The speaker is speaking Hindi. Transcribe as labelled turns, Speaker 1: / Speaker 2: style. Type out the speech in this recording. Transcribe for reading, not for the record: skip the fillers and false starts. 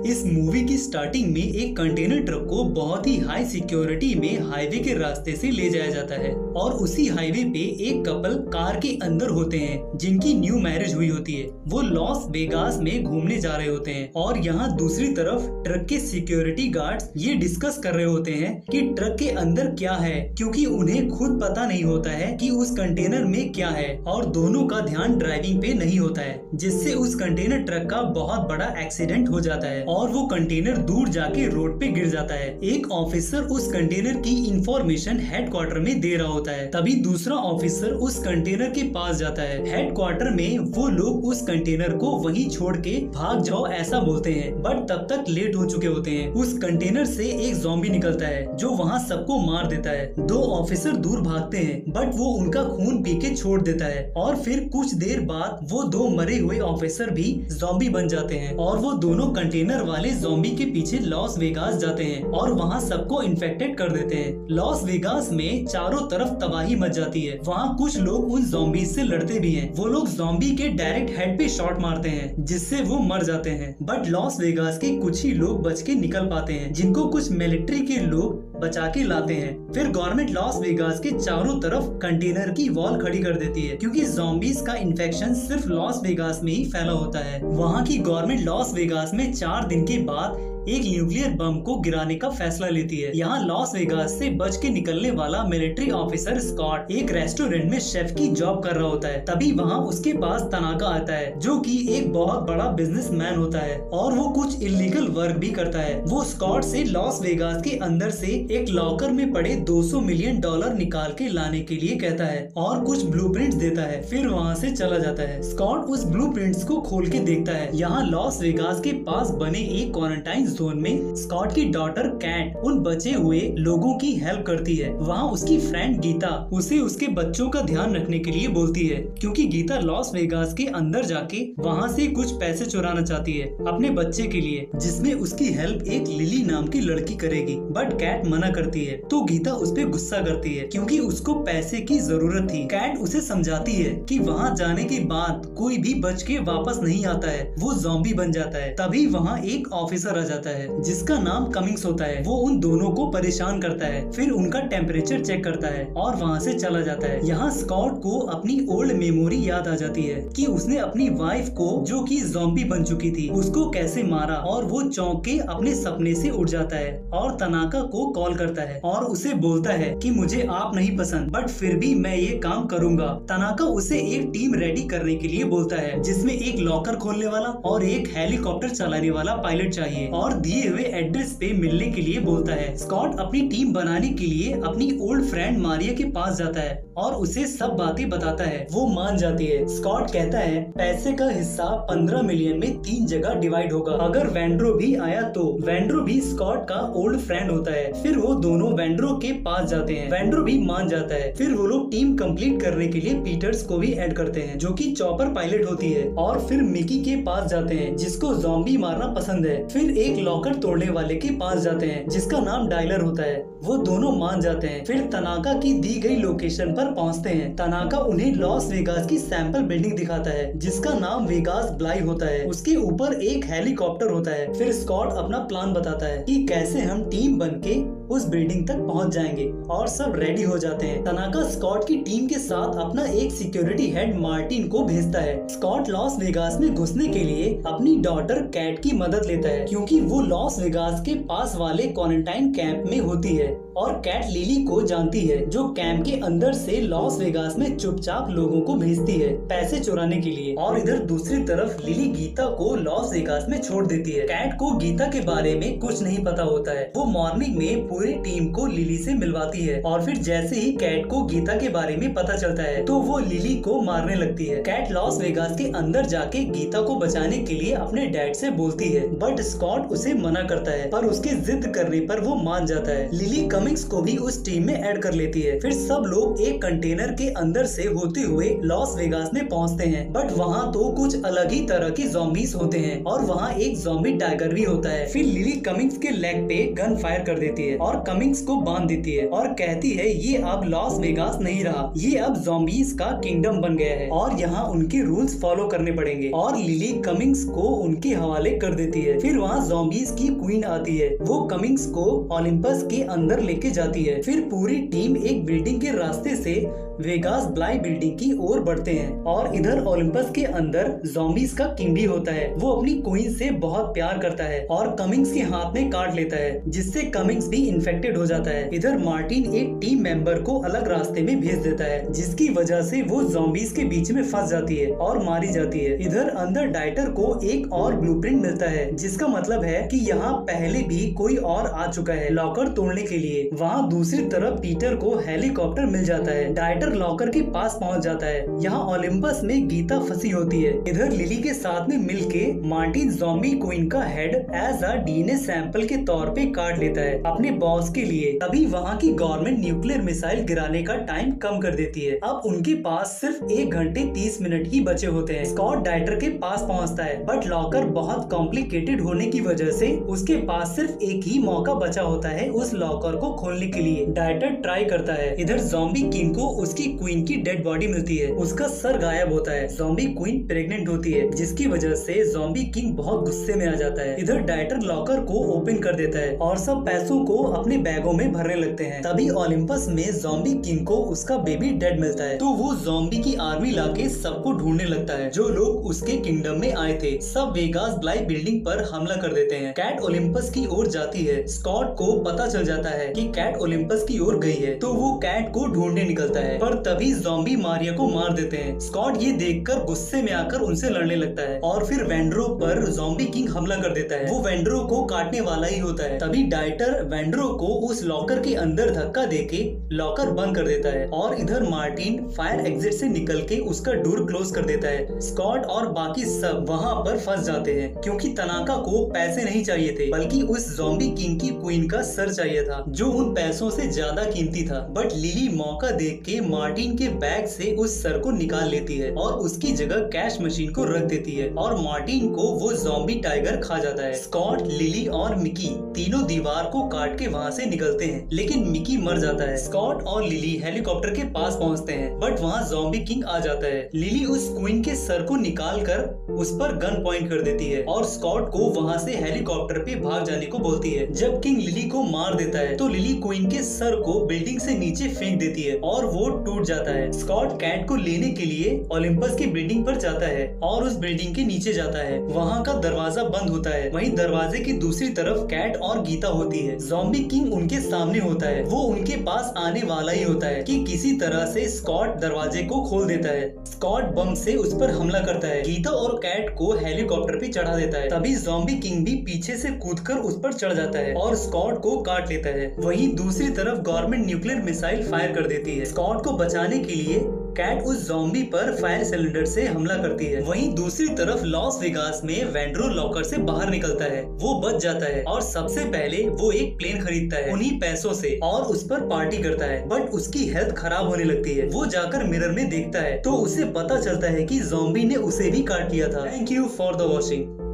Speaker 1: इस मूवी की स्टार्टिंग में एक कंटेनर ट्रक को बहुत ही हाई सिक्योरिटी में हाईवे के रास्ते से ले जाया जाता है और उसी हाईवे पे एक कपल कार के अंदर होते हैं जिनकी न्यू मैरिज हुई होती है। वो लॉस वेगास में घूमने जा रहे होते हैं और यहाँ दूसरी तरफ ट्रक के सिक्योरिटी गार्ड्स ये डिस्कस कर रहे होते हैं कि ट्रक के अंदर क्या है, क्योंकि उन्हें खुद पता नहीं होता है कि उस कंटेनर में क्या है और दोनों का ध्यान ड्राइविंग पे नहीं होता है, जिससे उस कंटेनर ट्रक का बहुत बड़ा एक्सीडेंट हो जाता है और वो कंटेनर दूर जाके रोड पे गिर जाता है। एक ऑफिसर उस कंटेनर की इंफॉर्मेशन हेडक्वार्टर में दे रहा होता है, तभी दूसरा ऑफिसर उस कंटेनर के पास जाता है। हेडक्वार्टर में वो लोग उस कंटेनर को वहीं छोड़ के भाग जाओ ऐसा बोलते हैं, बट तब तक लेट हो चुके होते हैं। उस कंटेनर से एक ज़ॉम्बी निकलता है जो वहाँ सबको मार देता है। दो ऑफिसर दूर भागते हैं बट वो उनका खून पी के छोड़ देता है और फिर कुछ देर बाद वो दो मरे हुए ऑफिसर भी ज़ॉम्बी बन जाते हैं और वो दोनों कंटेनर वाले ज़ॉम्बी के पीछे लॉस वेगास जाते हैं और वहाँ सबको इन्फेक्टेड कर देते हैं। लॉस वेगास में चारों तरफ तबाही मच जाती है। वहाँ कुछ लोग उन ज़ॉम्बी से लड़ते भी हैं। वो लोग ज़ॉम्बी के डायरेक्ट हेड पे शॉट मारते हैं जिससे वो मर जाते हैं, बट लॉस वेगास के कुछ ही लोग बच के निकल पाते हैं जिनको कुछ मिलिट्री के लोग बचा के लाते हैं। फिर गवर्नमेंट लॉस वेगास के चारों तरफ कंटेनर की वॉल खड़ी कर देती है क्योंकि ज़ॉम्बीज का इन्फेक्शन सिर्फ लॉस वेगास में ही फैला होता है। वहाँ की गवर्नमेंट लॉस वेगास में 4 दिन के बाद एक न्यूक्लियर बम को गिराने का फैसला लेती है। यहाँ लॉस वेगास से बच के निकलने वाला मिलिट्री ऑफिसर स्कॉट एक रेस्टोरेंट में शेफ की जॉब कर रहा होता है। तभी वहाँ उसके पास तनाका आता है जो कि एक बहुत बड़ा बिजनेसमैन होता है और वो कुछ इलीगल वर्क भी करता है। वो स्कॉट से लॉस वेगास के अंदर से एक लॉकर में पड़े $200 मिलियन निकाल के लाने के लिए कहता है और कुछ ब्लूप्रिंट्स देता है। फिर वहाँ से चला जाता है। स्कॉट उस ब्लूप्रिंट्स को खोल के देखता है। यहाँ लॉस वेगास के पास बने एक क्वारंटाइन जोन में स्कॉट की डॉटर कैट उन बचे हुए लोगों की हेल्प करती है। वहाँ उसकी फ्रेंड गीता उसे उसके बच्चों का ध्यान रखने के लिए बोलती है क्योंकि गीता लॉस वेगास के अंदर जाके वहाँ से कुछ पैसे चुराना चाहती है अपने बच्चे के लिए, जिसमें उसकी हेल्प एक लिली नाम की लड़की करेगी, बट कैट मना करती है। तो गीता उस पे गुस्सा करती है क्योंकि उसको पैसे की जरूरत थी। कैट उसे समझाती है कि वहाँ जाने के बाद कोई भी बच के वापस नहीं आता है, वो ज़ॉम्बी बन जाता है। तभी वहाँ एक ऑफिसर आ जाता है जिसका नाम कमिंग्स होता है। वो उन दोनों को परेशान करता है, फिर उनका टेम्परेचर चेक करता है और वहाँ से चला जाता है। यहाँ स्कॉट को अपनी ओल्ड मेमोरी याद आ जाती है कि उसने अपनी वाइफ को जो कि ज़ॉम्बी बन चुकी थी उसको कैसे मारा और वो चौंक के अपने सपने से उठ जाता है और तनाका को कॉल करता है और उसे बोलता है कि मुझे आप नहीं पसंद बट फिर भी मैं ये काम करूंगा। तनाका उसे एक टीम रेडी करने के लिए बोलता है जिसमें एक लॉकर खोलने वाला और एक हेलीकॉप्टर चलाने वाला पायलट चाहिए और दिए हुए एड्रेस पे मिलने के लिए बोलता है। स्कॉट अपनी टीम बनाने के लिए अपनी ओल्ड फ्रेंड मारिया के पास जाता है और उसे सब बातें बताता है। वो मान जाती है। स्कॉट कहता है पैसे का हिस्सा 15 मिलियन में 3 जगह डिवाइड होगा। अगर वेंड्रो भी आया तो वेंड्रो भी स्कॉट का ओल्ड फ्रेंड होता है। फिर वो दोनों वेंड्रो के पास जाते हैं। वेंड्रो भी मान जाता है। फिर वो लोग टीम कंप्लीट करने के लिए पीटर्स को भी ऐड करते हैं जो कि चॉपर पायलट होती है और फिर मिकी के पास जाते हैं जिसको ज़ॉम्बी मारना पसंद है। फिर एक लॉकर तोड़ने वाले के पास जाते हैं जिसका नाम डायलर होता है। वो दोनों मान जाते हैं। फिर तनाका की दी गई लोकेशन पर पहुंचते हैं। तनाका उन्हें लॉस वेगास की सैंपल बिल्डिंग दिखाता है जिसका नाम वेगास ब्लाई होता है। उसके ऊपर एक हेलीकॉप्टर होता है। फिर स्कॉट अपना प्लान बताता है कि कैसे हम टीम बनके उस बिल्डिंग तक पहुंच जाएंगे और सब रेडी हो जाते हैं। तनाका स्कॉट की टीम के साथ अपना एक सिक्योरिटी हेड मार्टिन को भेजता है। स्कॉट लॉस वेगास में घुसने के लिए अपनी डॉटर कैट की मदद लेता है क्योंकि वो लॉस वेगास के पास वाले क्वारंटाइन कैंप में होती है और कैट लिली को जानती है जो कैंप के अंदर से लॉस वेगास में चुपचाप लोगों को भेजती है पैसे चुराने के लिए। और इधर दूसरी तरफ लिली गीता को लॉस वेगास में छोड़ देती है। कैट को गीता के बारे में कुछ नहीं पता होता है। वो मॉर्निंग में पूरी टीम को लिली से मिलवाती है और फिर जैसे ही कैट को गीता के बारे में पता चलता है तो वो लिली को मारने लगती है। कैट लॉस वेगास के अंदर जाके गीता को बचाने के लिए अपने डैड से बोलती है बट स्कॉट उसे मना करता है, पर उसके जिद करने पर वो मान जाता है। लिली कमिंग्स को भी उस टीम में ऐड कर लेती है। फिर सब लोग एक कंटेनर के अंदर से होते हुए लॉस वेगास में पहुंचते हैं, बट वहाँ तो कुछ अलग ही तरह के ज़ॉम्बीज होते हैं और वहाँ एक ज़ॉम्बी टाइगर भी होता है। फिर लिली कमिंग्स के लेग पे गन फायर कर देती है और और कमिंग्स को बांध देती है और कहती है ये अब लॉस वेगास नहीं रहा, ये अब ज़ॉम्बीज का किंगडम बन गया है और यहाँ उनके रूल्स फॉलो करने पड़ेंगे। और लिली कमिंग्स को उनके हवाले कर देती है। फिर वहाँ ज़ॉम्बीज की क्वीन आती है, वो कमिंग्स को ओलंपस के अंदर लेके जाती है। फिर पूरी टीम एक बिल्डिंग के रास्ते से वेगास ब्लाई बिल्डिंग की ओर बढ़ते हैं और इधर ओलंपस के अंदर ज़ॉम्बीज का किंग भी होता है। वो अपनी क्वीन से बहुत प्यार करता है और कमिंग्स के हाथ में काट लेता है, जिससे कमिंग्स भी इन्फेक्टेड हो जाता है। इधर मार्टिन एक टीम मेंबर को अलग रास्ते में भेज देता है, जिसकी वजह से वो ज़ॉम्बीज के बीच में फंस जाती है और मारी जाती है। इधर अंदर डाइटर को एक और ब्लूप्रिंट मिलता है, जिसका मतलब है कि यहाँ पहले भी कोई और आ चुका है लॉकर तोड़ने के लिए। वहाँ दूसरी तरफ पीटर को हेलीकॉप्टर मिल जाता है। डाइटर लॉकर के पास पहुंच जाता है। यहाँ ओलंपस में गीता फंसी होती है। इधर लिली के साथ में मिलके मार्टिन ज़ॉम्बी क्वीन का head as a DNA sample के तौर पे काट लेता है अपने बॉस के लिए। तभी वहाँ की गवर्नमेंट न्यूक्लियर मिसाइल गिराने का टाइम कम कर देती है। अब उनके पास सिर्फ 1 घंटे 30 मिनट ही बचे होते हैं। स्कॉट डाइटर के पास पहुँचता है, बट लॉकर बहुत कॉम्प्लिकेटेड होने की वजह से उसके पास सिर्फ एक ही मौका बचा होता है उस लॉकर को खोलने के लिए। डाइटर ट्राई करता है। इधर ज़ॉम्बी किंग को उसकी क्वीन की डेड बॉडी मिलती है, उसका सर गायब होता है। ज़ॉम्बी क्वीन प्रेग्नेंट होती है, जिसकी वजह से ज़ॉम्बी किंग बहुत गुस्से में आ जाता है। इधर डाइटर लॉकर को ओपन कर देता है और सब पैसों को अपने बैगों में भरने लगते हैं। तभी ओलंपस में ज़ॉम्बी किंग को उसका बेबी डेड मिलता है, तो वो ज़ॉम्बी की आर्मी लाके सबको ढूंढने लगता है जो लोग उसके किंगडम में आए थे। सब वेगास ब्लाई बिल्डिंग पर हमला कर देते हैं। कैट ओलंपस की ओर जाती है। स्कॉट को पता चल जाता है कि कैट ओलंपस की ओर गई है, तो वो कैट को ढूंढने निकलता है, पर तभी ज़ॉम्बी मारिया को मार देते हैं। स्कॉट ये देखकर गुस्से में आकर उनसे लड़ने लगता है और फिर वेंड्रो पर ज़ॉम्बी किंग हमला कर देता है। वो वेंड्रो को काटने वाला ही होता है। तभी डाइटर वेंड्रो को उस लॉकर के अंदर धक्का देके लॉकर बंद कर देता है और इधर मार्टिन फायर एग्जिट से निकल के उसका डोर क्लोज कर देता है। स्कॉट और बाकी सब वहाँ पर फंस जाते हैं, क्योंकि तनाका को पैसे नहीं चाहिए थे, बल्कि उस ज़ॉम्बी किंग की क्वीन का सर चाहिए था, जो उन पैसों से ज्यादा कीमती था। बट लिली मौका देख के मार्टिन के बैग से उस सर को निकाल लेती है और उसकी जगह कैश मशीन को रख देती है और मार्टिन को वो ज़ॉम्बी टाइगर खा जाता है। स्कॉट, लिली और मिकी तीनों दीवार को काट के वहाँ से निकलते हैं, लेकिन मिकी मर जाता है। स्कॉट और लिली हेलीकॉप्टर के पास पहुँचते हैं, बट वहाँ ज़ॉम्बी किंग आ जाता है। लिली उस क्वीन के सर को निकाल कर उस पर गन पॉइंट कर देती है और स्कॉट को वहाँ से हेलीकॉप्टर पे भाग जाने को बोलती है। जब किंग लिली को मार देता है, तो लिली क्वीन के सर को बिल्डिंग से नीचे फेंक देती है और वो टूट जाता है। स्कॉट कैट को लेने के लिए ओलंपस की बिल्डिंग पर जाता है और उस बिल्डिंग के नीचे जाता है। वहाँ का दरवाजा बंद होता है। वहीं दरवाजे की दूसरी तरफ कैट और गीता होती है। ज़ॉम्बी किंग उनके सामने होता है। वो उनके पास आने वाला ही होता है कि किसी तरह से स्कॉट दरवाजे को खोल देता है। स्कॉट बम से उस पर हमला करता है। गीता और कैट को हेलीकॉप्टर पे चढ़ा देता है। तभी ज़ॉम्बी किंग भी पीछे से कूदकर उस पर चढ़ जाता है और स्कॉट को काट लेता है। वहीं दूसरी तरफ गवर्नमेंट न्यूक्लियर मिसाइल फायर कर देती है। स्कॉट को बचाने के लिए कैट उस ज़ॉम्बी पर फायर सिलेंडर से हमला करती है। वहीं दूसरी तरफ लॉस वेगास में वेंड्रो लॉकर से बाहर निकलता है। वो बच जाता है और सबसे पहले वो एक प्लेन खरीदता है उन्हीं पैसों से और उस पर पार्टी करता है, बट उसकी हेल्थ खराब होने लगती है। वो जाकर मिरर में देखता है तो उसे पता चलता है कि ज़ॉम्बी ने उसे भी काट लिया था। Thank you for the watching.